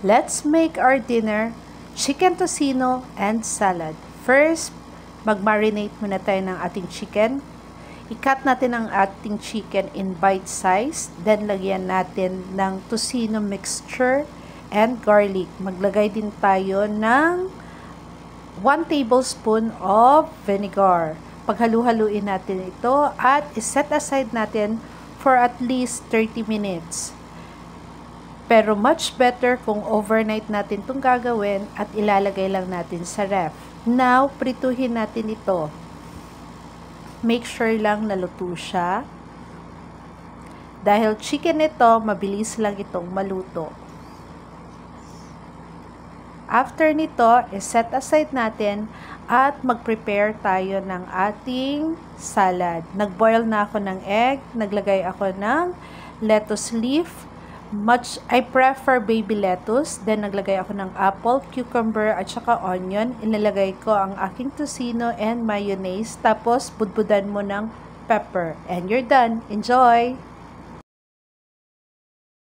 Let's make our dinner, chicken tocino and salad. First, mag-marinate muna tayo ng ating chicken. I-cut natin ang ating chicken in bite size. Then, lagyan natin ng tocino mixture and garlic. Maglagay din tayo ng 1 tablespoon of vinegar. Paghalu-haluin natin ito at iset aside natin for at least 30 minutes. Pero much better kung overnight natin itong gagawin at ilalagay lang natin sa ref. Now, prituhin natin ito. Make sure lang naluto siya. Dahil chicken ito, mabilis lang itong maluto. After nito, iset aside natin at mag-prepare tayo ng ating salad. Nag-boil na ako ng egg, naglagay ako ng lettuce leaf. I prefer baby lettuce. Then, naglagay ako ng apple, cucumber, at saka onion. Inilagay ko ang aking tocino and mayonnaise. Tapos, budbudan mo ng pepper. And you're done. Enjoy!